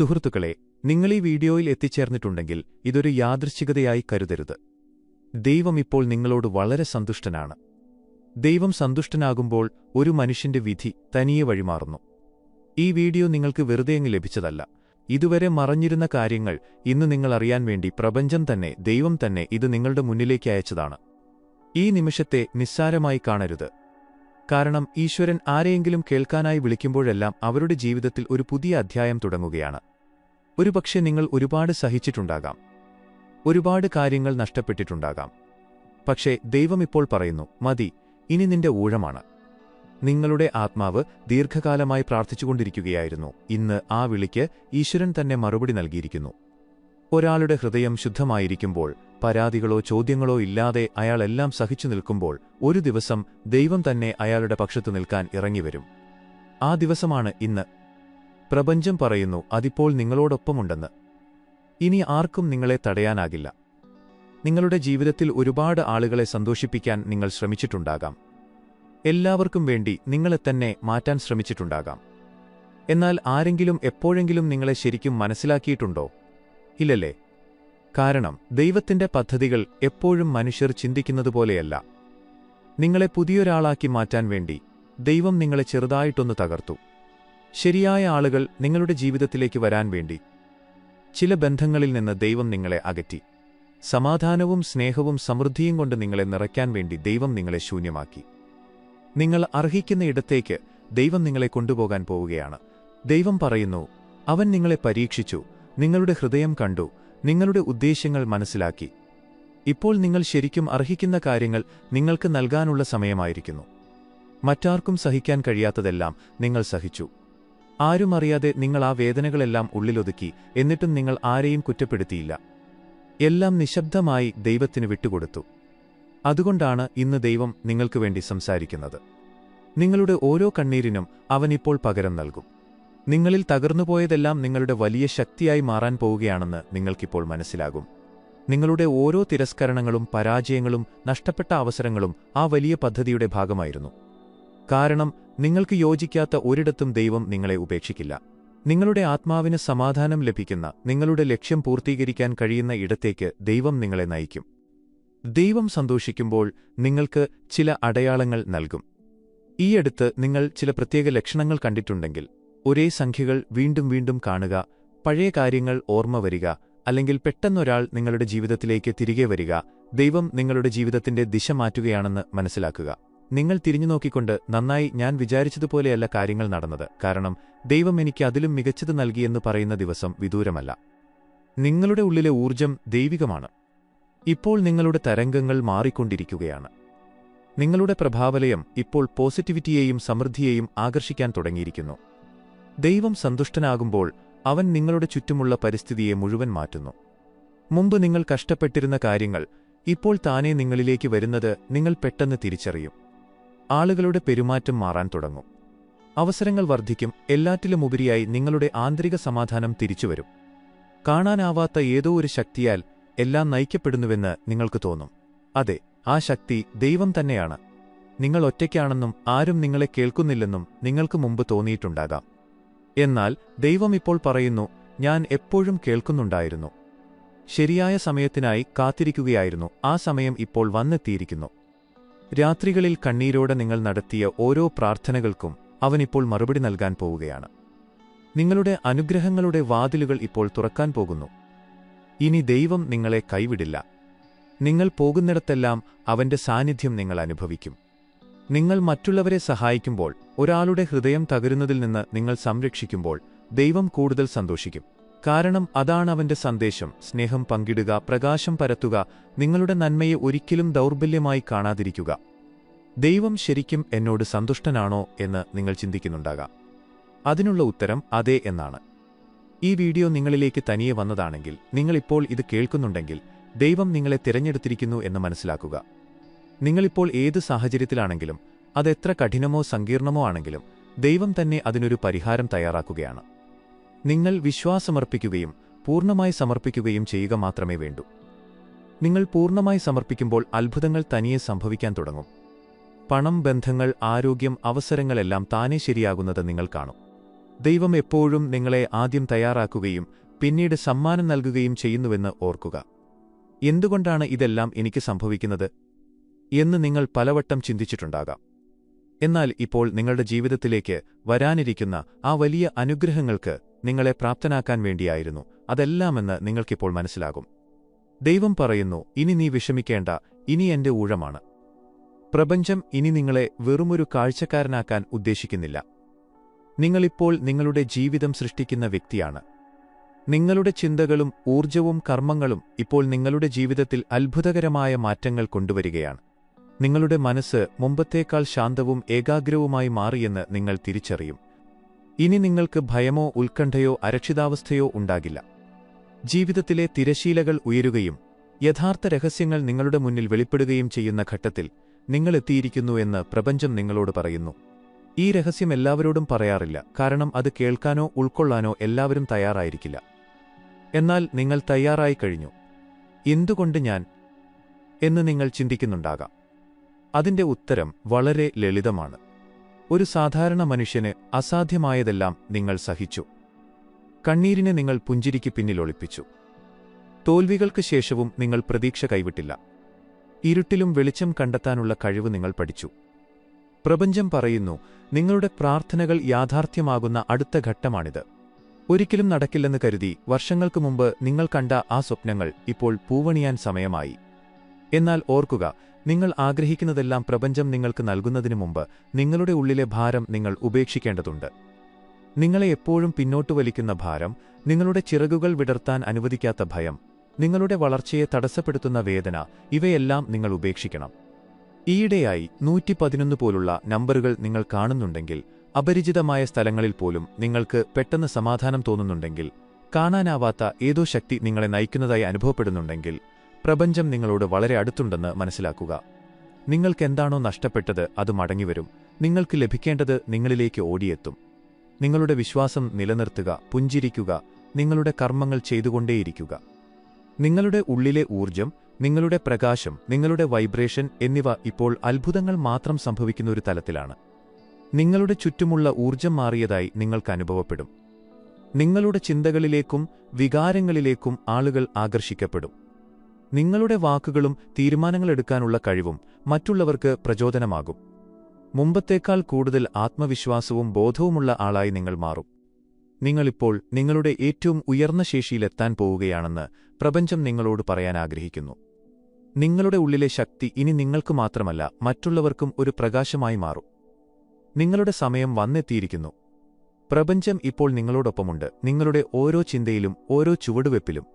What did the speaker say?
സുഹൃത്തുക്കളെ, നിങ്ങൾ ഈ വീഡിയോയിൽ എത്തിച്ചേർന്നിട്ടുണ്ടെങ്കിൽ ഇതൊരു യാദൃശ്ചികതയായി കരുതരുത്. ദൈവം ഇപ്പോൾ നിങ്ങളോട് വളരെ സന്തുഷ്ടനാണ്. ദൈവം സന്തുഷ്ടനാകുമ്പോൾ ഒരു മനുഷ്യന്റെ വിധി തനിയെ വഴിമാറുന്നു. ഈ വീഡിയോ നിങ്ങൾക്ക് വെറുതെയങ്ങ് ലഭിച്ചതല്ല. ഇതുവരെ മറഞ്ഞിരുന്ന കാര്യങ്ങൾ ഇന്ന് നിങ്ങൾ അറിയാൻ വേണ്ടി പ്രപഞ്ചം തന്നെ, ദൈവം തന്നെ ഇത് നിങ്ങളുടെ മുന്നിലേക്ക് അയച്ചതാണ്. ഈ നിമിഷത്തെ നിസ്സാരമായി കാണരുത്. കാരണം ഈശ്വരൻ ആരെയെങ്കിലും കേൾക്കാനായി വിളിക്കുമ്പോഴെല്ലാം അവരുടെ ജീവിതത്തിൽ ഒരു പുതിയ അധ്യായം തുടങ്ങുകയാണ്. ഒരുപക്ഷെ നിങ്ങൾ ഒരുപാട് സഹിച്ചിട്ടുണ്ടാകാം, ഒരുപാട് കാര്യങ്ങൾ നഷ്ടപ്പെട്ടിട്ടുണ്ടാകാം. പക്ഷേ ദൈവം ഇപ്പോൾ പറയുന്നു, മതി, ഇനി നിന്റെ ഊഴമാണ്. നിങ്ങളുടെ ആത്മാവ് ദീർഘകാലമായി പ്രാർത്ഥിച്ചുകൊണ്ടിരിക്കുകയായിരുന്നു. ഇന്ന് ആ വിളിക്ക് ഈശ്വരൻ തന്നെ മറുപടി നൽകിയിരിക്കുന്നു. ഒരാളുടെ ഹൃദയം ശുദ്ധമായിരിക്കുമ്പോൾ, പരാതികളോ ചോദ്യങ്ങളോ ഇല്ലാതെ അയാളെല്ലാം സഹിച്ചു നിൽക്കുമ്പോൾ, ഒരു ദിവസം ദൈവം തന്നെ അയാളുടെ പക്ഷത്തു നിൽക്കാൻ ഇറങ്ങിവരും. ആ ദിവസമാണ് ഇന്ന്. പ്രപഞ്ചം പറയുന്നു, അതിപ്പോൾ നിങ്ങളോടൊപ്പമുണ്ടെന്ന്. ഇനി ആർക്കും നിങ്ങളെ തടയാനാകില്ല. നിങ്ങളുടെ ജീവിതത്തിൽ ഒരുപാട് ആളുകളെ സന്തോഷിപ്പിക്കാൻ നിങ്ങൾ ശ്രമിച്ചിട്ടുണ്ടാകാം. എല്ലാവർക്കും വേണ്ടി നിങ്ങളെ തന്നെ മാറ്റാൻ ശ്രമിച്ചിട്ടുണ്ടാകാം. എന്നാൽ ആരെങ്കിലും എപ്പോഴെങ്കിലും നിങ്ങളെ ശരിക്കും മനസ്സിലാക്കിയിട്ടുണ്ടോ? ഇല്ലല്ലേ? കാരണം ദൈവത്തിന്റെ പദ്ധതികൾ എപ്പോഴും മനുഷ്യർ ചിന്തിക്കുന്നതുപോലെയല്ല. നിങ്ങളെ പുതിയൊരാളാക്കി മാറ്റാൻ വേണ്ടി ദൈവം നിങ്ങളെ ചെറുതായിട്ടൊന്ന് തകർത്തു. ശരിയായ ആളുകൾ നിങ്ങളുടെ ജീവിതത്തിലേക്ക് വരാൻ വേണ്ടി ചില ബന്ധങ്ങളിൽ നിന്ന് ദൈവം നിങ്ങളെ അകറ്റി. സമാധാനവും സ്നേഹവും സമൃദ്ധിയും കൊണ്ട് നിങ്ങളെ നിറയ്ക്കാൻ വേണ്ടി ദൈവം നിങ്ങളെ ശൂന്യമാക്കി. നിങ്ങൾ അർഹിക്കുന്ന ഇടത്തേക്ക് ദൈവം നിങ്ങളെ കൊണ്ടുപോകാൻ പോവുകയാണ്. ദൈവം പറയുന്നു, അവൻ നിങ്ങളെ പരീക്ഷിച്ചു, നിങ്ങളുടെ ഹൃദയം കണ്ടു, നിങ്ങളുടെ ഉദ്ദേശ്യങ്ങൾ മനസ്സിലാക്കി. ഇപ്പോൾ നിങ്ങൾ ശരിക്കും അർഹിക്കുന്ന കാര്യങ്ങൾ നിങ്ങൾക്ക് നൽകാനുള്ള സമയമായിരിക്കുന്നു. മറ്റാർക്കും സഹിക്കാൻ കഴിയാത്തതെല്ലാം നിങ്ങൾ സഹിച്ചു. ആരും അറിയാതെ നിങ്ങൾ ആ വേദനകളെല്ലാം ഉള്ളിലൊതുക്കി. എന്നിട്ടും നിങ്ങൾ ആരെയും കുറ്റപ്പെടുത്തിയില്ല. എല്ലാം നിശബ്ദമായി ദൈവത്തിന് വിട്ടുകൊടുത്തു. അതുകൊണ്ടാണ് ഇന്ന് ദൈവം നിങ്ങൾക്ക് വേണ്ടി സംസാരിക്കുന്നത്. നിങ്ങളുടെ ഓരോ കണ്ണീരിനും അവനിപ്പോൾ പകരം നൽകും. നിങ്ങളിൽ തകർന്നുപോയതെല്ലാം നിങ്ങളുടെ വലിയ ശക്തിയായി മാറാൻ പോവുകയാണെന്ന് നിങ്ങൾക്കിപ്പോൾ മനസ്സിലാകും. നിങ്ങളുടെ ഓരോ തിരസ്കരണങ്ങളും പരാജയങ്ങളും നഷ്ടപ്പെട്ട അവസരങ്ങളും ആ വലിയ പദ്ധതിയുടെ ഭാഗമായിരുന്നു. കാരണം നിങ്ങൾക്ക് യോജിക്കാത്ത ഒരിടത്തും ദൈവം നിങ്ങളെ ഉപേക്ഷിക്കില്ല. നിങ്ങളുടെ ആത്മാവിന് സമാധാനം ലഭിക്കുന്ന, നിങ്ങളുടെ ലക്ഷ്യം പൂർത്തീകരിക്കാൻ കഴിയുന്ന ഇടത്തേക്ക് ദൈവം നിങ്ങളെ നയിക്കും. ദൈവം സന്തോഷിക്കുമ്പോൾ നിങ്ങൾക്ക് ചില അടയാളങ്ങൾ നൽകും. ഈയടുത്ത് നിങ്ങൾ ചില പ്രത്യേക ലക്ഷണങ്ങൾ കണ്ടിട്ടുണ്ടെങ്കിൽ, ഒരേ സംഖ്യകൾ വീണ്ടും വീണ്ടും കാണുക, പഴയ കാര്യങ്ങൾ ഓർമ്മ വരിക, അല്ലെങ്കിൽ പെട്ടെന്നൊരാൾ നിങ്ങളുടെ ജീവിതത്തിലേക്ക് തിരികെ വരിക, ദൈവം നിങ്ങളുടെ ജീവിതത്തിന്റെ ദിശ മാറ്റുകയാണെന്ന് മനസ്സിലാക്കുക. നിങ്ങൾ തിരിഞ്ഞുനോക്കിക്കൊണ്ട്, നന്നായി, ഞാൻ വിചാരിച്ചതുപോലെയല്ല കാര്യങ്ങൾ നടന്നത്, കാരണം ദൈവം എനിക്ക് അതിലും മികച്ചത് നൽകിയെന്ന് പറയുന്ന ദിവസം വിദൂരമല്ല. നിങ്ങളുടെ ഉള്ളിലെ ഊർജം ദൈവികമാണ്. ഇപ്പോൾ നിങ്ങളുടെ തരംഗങ്ങൾ മാറിക്കൊണ്ടിരിക്കുകയാണ്. നിങ്ങളുടെ പ്രഭാവലയം ഇപ്പോൾ പോസിറ്റിവിറ്റിയെയും സമൃദ്ധിയെയും ആകർഷിക്കാൻ തുടങ്ങിയിരിക്കുന്നു. ദൈവം സന്തുഷ്ടനാകുമ്പോൾ അവൻ നിങ്ങളുടെ ചുറ്റുമുള്ള പരിസ്ഥിതിയെ മുഴുവൻ മാറ്റുന്നു. മുമ്പ് നിങ്ങൾ കഷ്ടപ്പെട്ടിരുന്ന കാര്യങ്ങൾ ഇപ്പോൾ താനേ നിങ്ങളിലേക്ക് വരുന്നത് നിങ്ങൾ പെട്ടെന്ന് തിരിച്ചറിയും. ആളുകളുടെ പെരുമാറ്റം മാറാൻ തുടങ്ങും. അവസരങ്ങൾ വർദ്ധിക്കും. എല്ലാറ്റിലുമുപരിയായി നിങ്ങളുടെ ആന്തരിക സമാധാനം തിരിച്ചുവരും. കാണാനാവാത്ത ഏതോ ഒരു ശക്തിയാൽ എല്ലാം നയിക്കപ്പെടുന്നുവെന്ന് നിങ്ങൾക്ക് തോന്നും. അതെ, ആ ശക്തി ദൈവം തന്നെയാണ്. നിങ്ങൾ ഒറ്റയ്ക്കാണെന്നും ആരും നിങ്ങളെ കേൾക്കുന്നില്ലെന്നും നിങ്ങൾക്ക് മുമ്പ് തോന്നിയിട്ടുണ്ടാകാം. എന്നാൽ ദൈവം ഇപ്പോൾ പറയുന്നു, ഞാൻ എപ്പോഴും കേൾക്കുന്നുണ്ടായിരുന്നു. ശരിയായ സമയത്തിനായി കാത്തിരിക്കുകയായിരുന്നു. ആ സമയം ഇപ്പോൾ വന്നെത്തിയിരിക്കുന്നു. രാത്രികളിൽ കണ്ണീരോടെ നിങ്ങൾ നടത്തിയ ഓരോ പ്രാർത്ഥനകൾക്കും അവനിപ്പോൾ മറുപടി നൽകാൻ പോവുകയാണ്. നിങ്ങളുടെ അനുഗ്രഹങ്ങളുടെ വാതിലുകൾ ഇപ്പോൾ തുറക്കാൻ പോകുന്നു. ഇനി ദൈവം നിങ്ങളെ കൈവിടില്ല. നിങ്ങൾ പോകുന്നിടത്തെല്ലാം അവന്റെ സാന്നിധ്യം നിങ്ങൾ അനുഭവിക്കും. നിങ്ങൾ മറ്റുള്ളവരെ സഹായിക്കുമ്പോൾ, ഒരാളുടെ ഹൃദയം തകരുന്നതിൽ നിന്ന് നിങ്ങൾ സംരക്ഷിക്കുമ്പോൾ, ദൈവം കൂടുതൽ സന്തോഷിക്കും. കാരണം അതാണ് അവന്റെ സന്ദേശം. സ്നേഹം പങ്കിടുക, പ്രകാശം പരത്തുക, നിങ്ങളുടെ നന്മയെ ഒരിക്കലും ദൗർബല്യമായി കാണാതിരിക്കുക. ദൈവം ശരിക്കും എന്നോട് സന്തുഷ്ടനാണോ എന്ന് നിങ്ങൾ ചിന്തിക്കുന്നുണ്ടാകാം. അതിനുള്ള ഉത്തരം അതെ എന്നാണ്. ഈ വീഡിയോ നിങ്ങളിലേക്ക് തനിയെ വന്നതാണെങ്കിൽ, നിങ്ങളിപ്പോൾ ഇത് കേൾക്കുന്നുണ്ടെങ്കിൽ, ദൈവം നിങ്ങളെ തിരഞ്ഞെടുത്തിരിക്കുന്നു എന്ന് മനസ്സിലാക്കുക. നിങ്ങളിപ്പോൾ ഏത് സാഹചര്യത്തിലാണെങ്കിലും, അതെത്ര കഠിനമോ സങ്കീർണമോ ആണെങ്കിലും, ദൈവം തന്നെ അതിനൊരു പരിഹാരം തയ്യാറാക്കുകയാണ്. നിങ്ങൾ വിശ്വാസമർപ്പിക്കുകയും പൂർണ്ണമായി സമർപ്പിക്കുകയും ചെയ്യുക മാത്രമേ വേണ്ടൂ. നിങ്ങൾ പൂർണ്ണമായി സമർപ്പിക്കുമ്പോൾ അത്ഭുതങ്ങൾ തനിയെ സംഭവിക്കാൻ തുടങ്ങും. പണം, ബന്ധങ്ങൾ, ആരോഗ്യം, അവസരങ്ങളെല്ലാം താനേ ശരിയാകുന്നത് നിങ്ങൾ കാണും. ദൈവം എപ്പോഴും നിങ്ങളെ ആദ്യം തയ്യാറാക്കുകയും പിന്നീട് സമ്മാനം നൽകുകയും ചെയ്യുന്നുവെന്ന് ഓർക്കുക. എന്തുകൊണ്ടാണ് ഇതെല്ലാം എനിക്ക് സംഭവിക്കുന്നത് എന്ന് നിങ്ങൾ പലവട്ടം ചിന്തിച്ചിട്ടുണ്ടാകാം. എന്നാൽ ഇപ്പോൾ നിങ്ങളുടെ ജീവിതത്തിലേക്ക് വരാനിരിക്കുന്ന ആ വലിയ അനുഗ്രഹങ്ങൾക്ക് നിങ്ങളെ പ്രാപ്തനാക്കാൻ വേണ്ടിയായിരുന്നു അതെല്ലാമെന്ന് നിങ്ങൾക്കിപ്പോൾ മനസ്സിലാകും. ദൈവം പറയുന്നു, ഇനി നീ വിഷമിക്കേണ്ട, ഇനി എന്റെ ഊഴമാണ്. പ്രപഞ്ചം ഇനി നിങ്ങളെ വെറുമൊരു കാഴ്ചക്കാരനാക്കാൻ ഉദ്ദേശിക്കുന്നില്ല. നിങ്ങളിപ്പോൾ നിങ്ങളുടെ ജീവിതം സൃഷ്ടിക്കുന്ന വ്യക്തിയാണ്. നിങ്ങളുടെ ചിന്തകളും ഊർജവും കർമ്മങ്ങളും ഇപ്പോൾ നിങ്ങളുടെ ജീവിതത്തിൽ അത്ഭുതകരമായ മാറ്റങ്ങൾ കൊണ്ടുവരികയാണ്. നിങ്ങളുടെ മനസ്സ് മുമ്പത്തേക്കാൾ ശാന്തവും ഏകാഗ്രവുമായി മാറിയെന്ന് നിങ്ങൾ തിരിച്ചറിയും. ഇനി നിങ്ങൾക്ക് ഭയമോ ഉത്കണ്ഠയോ അരക്ഷിതാവസ്ഥയോ ഉണ്ടാകില്ല. ജീവിതത്തിലെ തിരശീലകൾ ഉയരുകയും യഥാർത്ഥ രഹസ്യങ്ങൾ നിങ്ങളുടെ മുന്നിൽ വെളിപ്പെടുകയും ചെയ്യുന്ന ഘട്ടത്തിൽ നിങ്ങൾ എത്തിയിരിക്കുന്നു എന്ന് പ്രപഞ്ചം നിങ്ങളോട് പറയുന്നു. ഈ രഹസ്യം എല്ലാവരോടും പറയാറില്ല, കാരണം അത് കേൾക്കാനോ ഉൾക്കൊള്ളാനോ എല്ലാവരും തയ്യാറായിരിക്കില്ല. എന്നാൽ നിങ്ങൾ തയ്യാറായി കഴിഞ്ഞു. എന്തുകൊണ്ട് ഞാൻ എന്ന് നിങ്ങൾ ചിന്തിക്കുന്നുണ്ടാകാം. അതിന്റെ ഉത്തരം വളരെ ലളിതമാണ്. ഒരു സാധാരണ മനുഷ്യന് അസാധ്യമായതെല്ലാം നിങ്ങൾ സഹിച്ചു. കണ്ണീരിനെ നിങ്ങൾ പുഞ്ചിരിക്ക് പിന്നിൽ ഒളിപ്പിച്ചു. തോൽവികൾക്ക് ശേഷവും നിങ്ങൾ പ്രതീക്ഷ കൈവിട്ടില്ല. ഇരുട്ടിലും വെളിച്ചം കണ്ടെത്താനുള്ള കഴിവ് നിങ്ങൾ പഠിച്ചു. പ്രപഞ്ചം പറയുന്നു, നിങ്ങളുടെ പ്രാർത്ഥനകൾ യാഥാർത്ഥ്യമാകുന്ന അടുത്ത ഘട്ടമാണിത്. ഒരിക്കലും നടക്കില്ലെന്ന് കരുതി വർഷങ്ങൾക്ക് മുമ്പ് നിങ്ങൾ കണ്ട ആ സ്വപ്നങ്ങൾ ഇപ്പോൾ പൂവണിയാൻ സമയമായി. എന്നാൽ ഓർക്കുക, നിങ്ങൾ ആഗ്രഹിക്കുന്നതെല്ലാം പ്രപഞ്ചം നിങ്ങൾക്ക് നൽകുന്നതിനു മുമ്പ് നിങ്ങളുടെ ഉള്ളിലെ ഭാരം നിങ്ങൾ ഉപേക്ഷിക്കേണ്ടതുണ്ട്. നിങ്ങളെ എപ്പോഴും പിന്നോട്ടു വലിക്കുന്ന ഭാരം, നിങ്ങളുടെ ചിറകുകൾ വിടർത്താൻ അനുവദിക്കാത്ത ഭയം, നിങ്ങളുടെ വളർച്ചയെ തടസ്സപ്പെടുത്തുന്ന വേദന, ഇവയെല്ലാം നിങ്ങൾ ഉപേക്ഷിക്കണം. ഈയിടെയായി 111 പോലുള്ള നമ്പറുകൾ നിങ്ങൾ കാണുന്നുണ്ടെങ്കിൽ, അപരിചിതമായ സ്ഥലങ്ങളിൽ പോലും നിങ്ങൾക്ക് പെട്ടെന്ന് സമാധാനം തോന്നുന്നുണ്ടെങ്കിൽ, കാണാനാവാത്ത ഏതോ ശക്തി നിങ്ങളെ നയിക്കുന്നതായി അനുഭവപ്പെടുന്നുണ്ടെങ്കിൽ, പ്രപഞ്ചം നിങ്ങളോട് വളരെ അടുത്തുണ്ടെന്ന് മനസ്സിലാക്കുക. നിങ്ങൾക്കെന്താണോ നഷ്ടപ്പെട്ടത് അത് മടങ്ങിവരും. നിങ്ങൾക്ക് ലഭിക്കേണ്ടത് നിങ്ങളിലേക്ക് ഓടിയെത്തും. നിങ്ങളുടെ വിശ്വാസം നിലനിർത്തുക, പുഞ്ചിരിക്കുക, നിങ്ങളുടെ കർമ്മങ്ങൾ ചെയ്തുകൊണ്ടേയിരിക്കുക. നിങ്ങളുടെ ഉള്ളിലെ ഊർജം, നിങ്ങളുടെ പ്രകാശം, നിങ്ങളുടെ വൈബ്രേഷൻ എന്നിവ ഇപ്പോൾ അത്ഭുതങ്ങൾ മാത്രം സംഭവിക്കുന്ന ഒരു തലത്തിലാണ്. നിങ്ങളുടെ ചുറ്റുമുള്ള ഊർജം മാറിയതായി നിങ്ങൾക്ക് അനുഭവപ്പെടും. നിങ്ങളുടെ ചിന്തകളിലേക്കും വികാരങ്ങളിലേക്കും ആളുകൾ ആകർഷിക്കപ്പെടും. നിങ്ങളുടെ വാക്കുകളും തീരുമാനങ്ങളെടുക്കാനുള്ള കഴിവും മറ്റുള്ളവർക്ക് പ്രചോദനമാകും. മുമ്പത്തേക്കാൾ കൂടുതൽ ആത്മവിശ്വാസവും ബോധവുമുള്ള ആളായി നിങ്ങൾ മാറും. നിങ്ങളിപ്പോൾ നിങ്ങളുടെ ഏറ്റവും ഉയർന്ന ശേഷിയിലെത്താൻ പോവുകയാണെന്ന് പ്രപഞ്ചം നിങ്ങളോട് പറയാൻ ആഗ്രഹിക്കുന്നു. നിങ്ങളുടെ ഉള്ളിലെ ശക്തി ഇനി നിങ്ങൾക്ക് മാത്രമല്ല, മറ്റുള്ളവർക്കും ഒരു പ്രകാശമായി മാറും. നിങ്ങളുടെ സമയം വന്നെത്തിയിരിക്കുന്നു. പ്രപഞ്ചം ഇപ്പോൾ നിങ്ങളോടൊപ്പമുണ്ട്, നിങ്ങളുടെ ഓരോ ചിന്തയിലും ഓരോ ചുവടുവെപ്പിലും.